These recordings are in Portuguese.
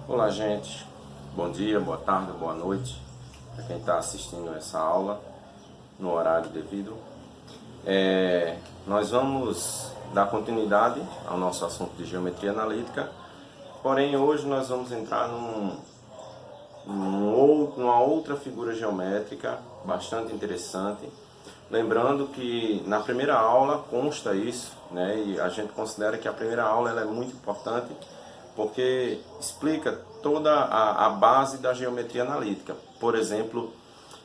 Olá, gente. Bom dia, boa tarde, boa noite para quem está assistindo essa aula no horário devido. Nós vamos dar continuidade ao nosso assunto de geometria analítica, porém hoje nós vamos entrar numa outra figura geométrica bastante interessante. Lembrando que na primeira aula consta isso, né? E a gente considera que a primeira aula ela é muito importante porque explica toda a base da geometria analítica. Por exemplo,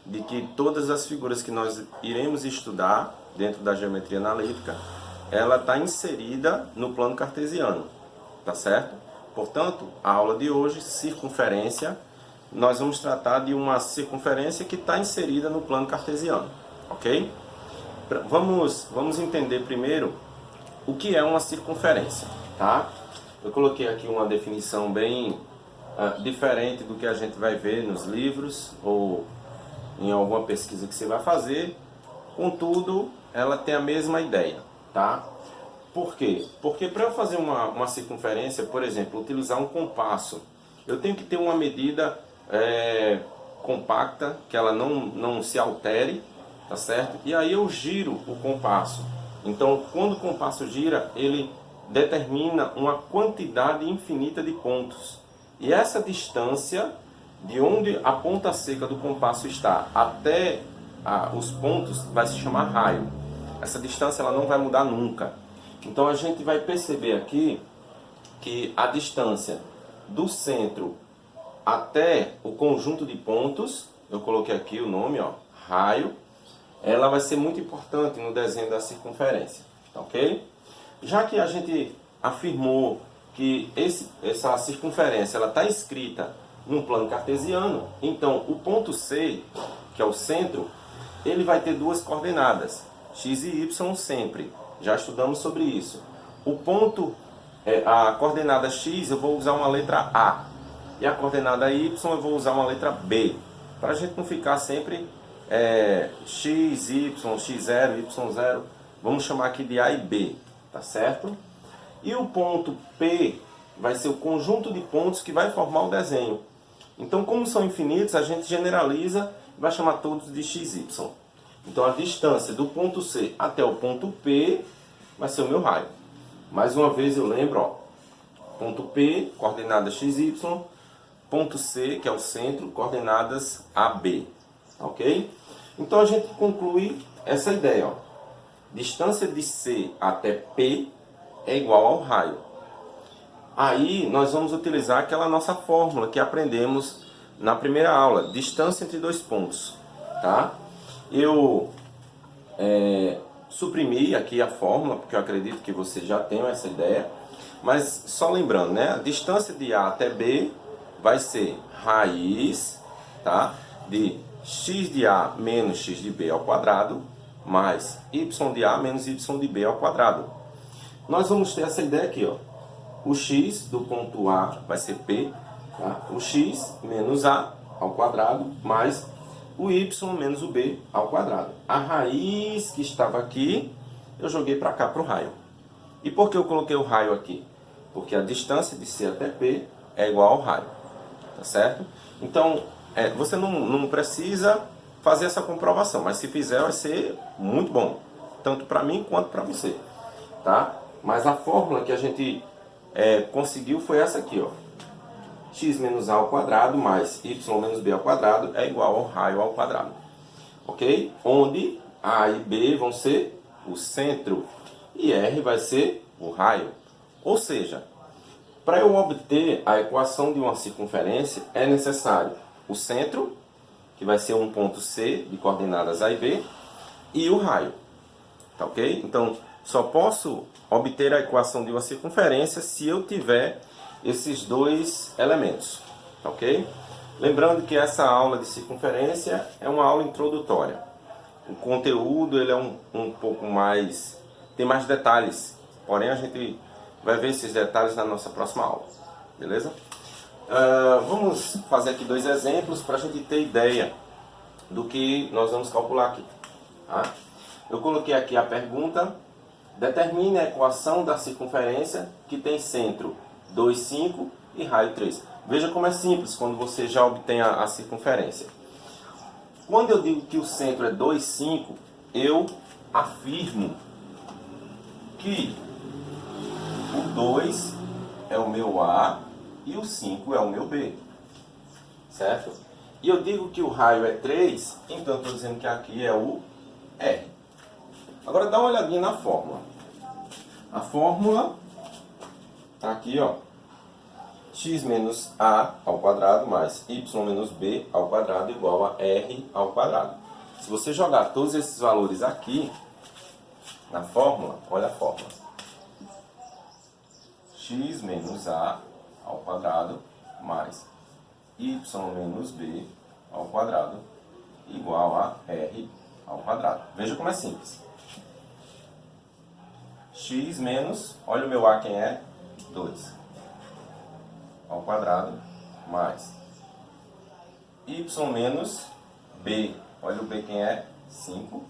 de que todas as figuras que nós iremos estudar dentro da geometria analítica, ela está inserida no plano cartesiano, tá certo? Portanto, a aula de hoje, circunferência, nós vamos tratar de uma circunferência que está inserida no plano cartesiano, ok? Vamos entender primeiro o que é uma circunferência, tá? Eu coloquei aqui uma definição bem diferente do que a gente vai ver nos livros ou em alguma pesquisa que você vai fazer. Contudo, ela tem a mesma ideia, tá? Por quê? Porque para eu fazer uma circunferência, por exemplo, utilizar um compasso, eu tenho que ter uma medida compacta, que ela não se altere, tá certo? E aí eu giro o compasso. Então, quando o compasso gira, ele determina uma quantidade infinita de pontos. E essa distância, de onde a ponta seca do compasso está até os pontos, vai se chamar raio. Essa distância ela não vai mudar nunca. Então a gente vai perceber aqui que a distância do centro até o conjunto de pontos, eu coloquei aqui o nome, ó, raio, ela vai ser muito importante no desenho da circunferência, tá ok? Já que a gente afirmou que essa circunferência está inscrita no plano cartesiano, então o ponto C, que é o centro, ele vai ter duas coordenadas, x e y sempre. Já estudamos sobre isso. O ponto, a coordenada x eu vou usar uma letra A, e a coordenada y eu vou usar uma letra B, para a gente não ficar sempre x, y, x0, y0, vamos chamar aqui de A e B. Tá certo? E o ponto P vai ser o conjunto de pontos que vai formar o desenho. Então, como são infinitos, a gente generaliza e vai chamar todos de xy. Então, a distância do ponto C até o ponto P vai ser o meu raio. Mais uma vez eu lembro, ó, ponto P, coordenadas xy, ponto C, que é o centro, coordenadas AB. Ok? Então, a gente conclui essa ideia, ó. Distância de C até P é igual ao raio. Aí nós vamos utilizar aquela nossa fórmula que aprendemos na primeira aula, distância entre dois pontos, tá? Eu suprimi aqui a fórmula, porque eu acredito que você já tem essa ideia, mas só lembrando, né? A distância de A até B vai ser raiz, tá? De x de A menos x de B ao quadrado, mais y de A menos y de B ao quadrado. Nós vamos ter essa ideia aqui, ó. O x do ponto A vai ser P, tá? O x menos A ao quadrado, mais o y menos o B ao quadrado. A raiz que estava aqui, eu joguei para cá, para o raio. E por que eu coloquei o raio aqui? Porque a distância de C até P é igual ao raio, tá certo? Então, você não precisa fazer essa comprovação, mas se fizer vai ser muito bom, tanto para mim quanto para você, tá? Mas a fórmula que a gente conseguiu foi essa aqui, ó. X menos A ao quadrado mais Y menos B ao quadrado é igual ao raio ao quadrado, ok? Onde A e B vão ser o centro e R vai ser o raio. Ou seja, para eu obter a equação de uma circunferência é necessário o centro, que vai ser um ponto C de coordenadas A e B, e o raio, tá ok? Então, só posso obter a equação de uma circunferência se eu tiver esses dois elementos, tá ok? Lembrando que essa aula de circunferência é uma aula introdutória. O conteúdo ele é um pouco mais, tem mais detalhes, porém a gente vai ver esses detalhes na nossa próxima aula, beleza? Vamos fazer aqui dois exemplos para a gente ter ideia do que nós vamos calcular aqui, tá? Eu coloquei aqui a pergunta: determine a equação da circunferência que tem centro 2, 5 e raio 3. Veja como é simples quando você já obtém a circunferência. Quando eu digo que o centro é 2, 5, eu afirmo que o 2 é o meu A e o 5 é o meu B. Certo? E eu digo que o raio é 3, então eu estou dizendo que aqui é o R. Agora dá uma olhadinha na fórmula. A fórmula está aqui, ó. X menos A ao quadrado mais Y menos B ao quadrado igual a R ao quadrado. Se você jogar todos esses valores aqui na fórmula, olha a fórmula. X menos A ao quadrado mais Y menos B ao quadrado igual a R ao quadrado. Veja como é simples. X menos, olha o meu A quem é? 2. Ao quadrado mais Y menos B, olha o B quem é? 5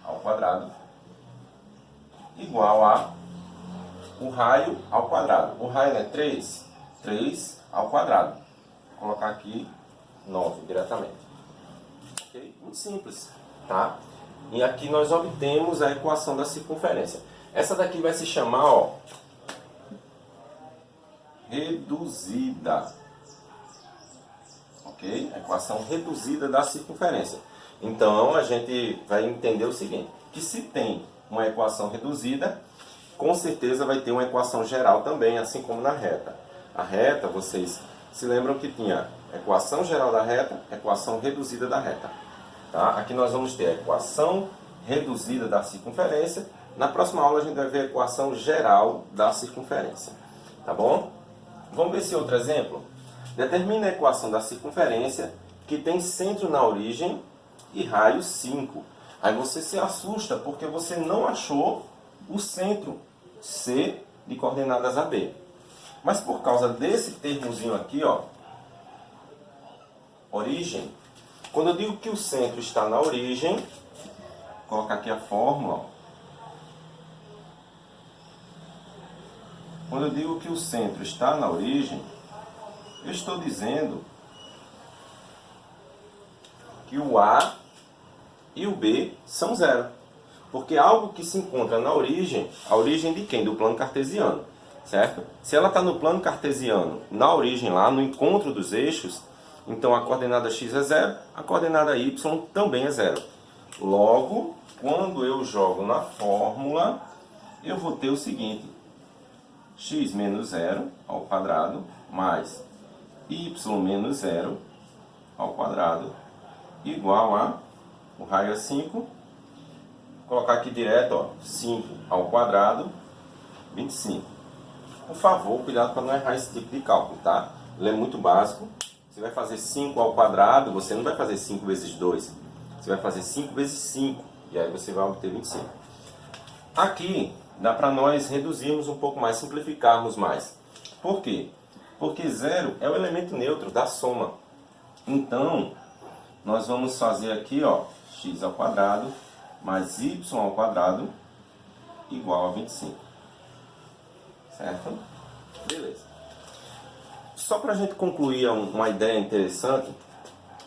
ao quadrado igual a o raio ao quadrado. O raio é 3? 3 ao quadrado. Vou colocar aqui 9 diretamente. Ok? Muito simples, tá? E aqui nós obtemos a equação da circunferência. Essa daqui vai se chamar, ó, reduzida. Ok? A equação reduzida da circunferência. Então a gente vai entender o seguinte, que se tem uma equação reduzida, com certeza vai ter uma equação geral também, assim como na reta. A reta, vocês se lembram que tinha equação geral da reta, equação reduzida da reta. Tá? Aqui nós vamos ter a equação reduzida da circunferência. Na próxima aula a gente vai ver a equação geral da circunferência. Tá bom? Vamos ver esse outro exemplo? Determina a equação da circunferência que tem centro na origem e raio 5. Aí você se assusta porque você não achou o centro C de coordenadas AB. Mas por causa desse termozinho aqui, ó, origem, quando eu digo que o centro está na origem, vou colocar aqui a fórmula, ó. Quando eu digo que o centro está na origem, eu estou dizendo que o A e o B são zero. Porque algo que se encontra na origem, a origem de quem? Do plano cartesiano, certo? Se ela está no plano cartesiano, na origem lá, no encontro dos eixos, então a coordenada x é zero, a coordenada y também é zero. Logo, quando eu jogo na fórmula, eu vou ter o seguinte, x menos zero ao quadrado mais y menos zero ao quadrado igual a, o raio é 5, vou colocar aqui direto, ó, 5 ao quadrado, 25. Por favor, cuidado para não errar esse tipo de cálculo, tá? Ele é muito básico. Você vai fazer 5 ao quadrado, você não vai fazer 5 vezes 2. Você vai fazer 5 vezes 5, e aí você vai obter 25. Aqui, dá para nós reduzirmos um pouco mais, simplificarmos mais. Por quê? Porque zero é o elemento neutro da soma. Então, nós vamos fazer aqui, ó, x ao quadrado mais y ao quadrado igual a 25. Certo? Beleza. Só para a gente concluir uma ideia interessante,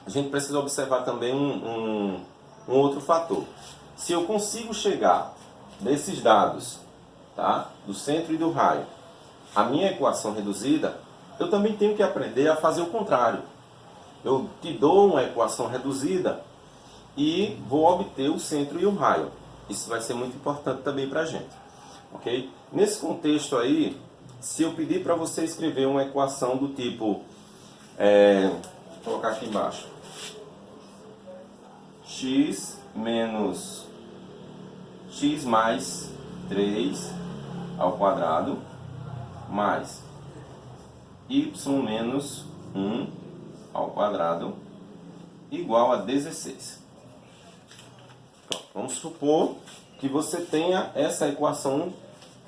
a gente precisa observar também um outro fator. Se eu consigo chegar desses dados, tá, do centro e do raio, a minha equação reduzida, eu também tenho que aprender a fazer o contrário. Eu te dou uma equação reduzida e vou obter o centro e o raio. Isso vai ser muito importante também para a gente. Ok? Nesse contexto aí, se eu pedir para você escrever uma equação do tipo, vou colocar aqui embaixo, x menos x mais 3 ao quadrado mais y menos 1 ao quadrado igual a 16. Pronto, vamos supor que você tenha essa equação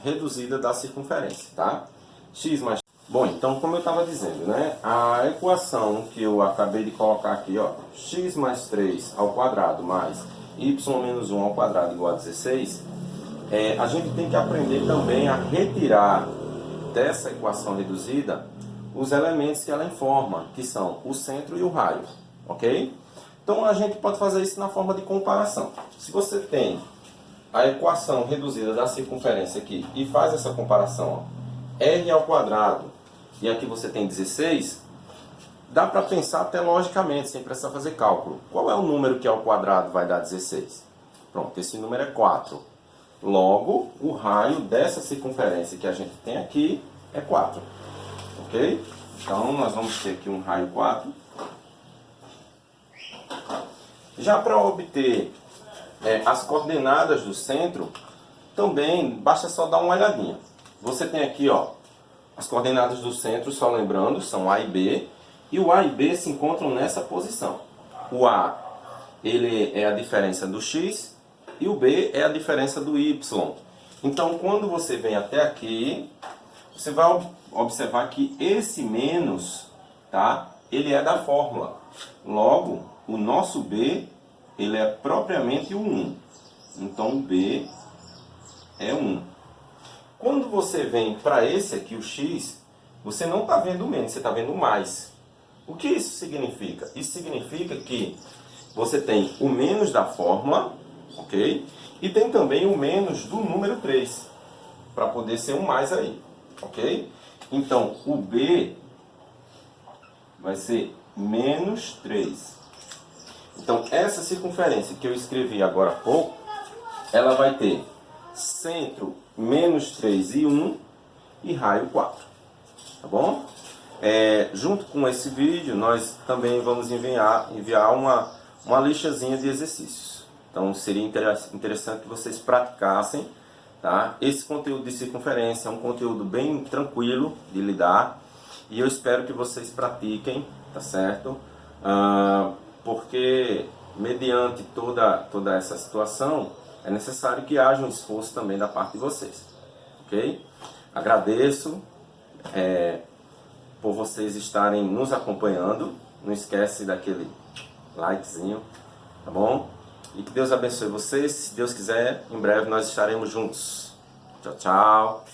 reduzida da circunferência, tá? X mais... Bom, então como eu estava dizendo, né? A equação que eu acabei de colocar aqui, ó, x mais 3 ao quadrado mais y menos 1 ao quadrado igual a 16, a gente tem que aprender também a retirar dessa equação reduzida os elementos que ela informa, que são o centro e o raio, ok? Então a gente pode fazer isso na forma de comparação. Se você tem a equação reduzida da circunferência aqui e faz essa comparação, ó, r ao quadrado, e aqui você tem 16, dá para pensar até logicamente, sem precisar fazer cálculo. Qual é o número que ao quadrado vai dar 16? Pronto, esse número é 4. Logo, o raio dessa circunferência que a gente tem aqui é 4. Ok? Então, nós vamos ter aqui um raio 4. Já para obter as coordenadas do centro, também basta só dar uma olhadinha. Você tem aqui, ó, as coordenadas do centro, só lembrando, são A e B. E o A e B se encontram nessa posição. O A, ele é a diferença do X, e o B é a diferença do Y. Então, quando você vem até aqui, você vai observar que esse menos, tá? Ele é da fórmula. Logo, o nosso B, ele é propriamente o 1. Então, o B é 1. Quando você vem para esse aqui, o X, você não está vendo menos, você está vendo mais. O que isso significa? Isso significa que você tem o menos da fórmula, ok? E tem também o menos do número 3, para poder ser um mais aí, ok? Então, o B vai ser menos 3. Então, essa circunferência que eu escrevi agora há pouco, ela vai ter centro menos 3 e 1 e raio 4. Tá bom? Junto com esse vídeo, nós também vamos enviar uma listazinha de exercícios. Então, seria interessante que vocês praticassem, tá? Esse conteúdo de circunferência é um conteúdo bem tranquilo de lidar. E eu espero que vocês pratiquem, tá certo? Porque, mediante toda essa situação, é necessário que haja um esforço também da parte de vocês. Ok? Agradeço por vocês estarem nos acompanhando. Não esquece daquele likezinho, tá bom? E que Deus abençoe vocês. Se Deus quiser, em breve nós estaremos juntos. Tchau, tchau.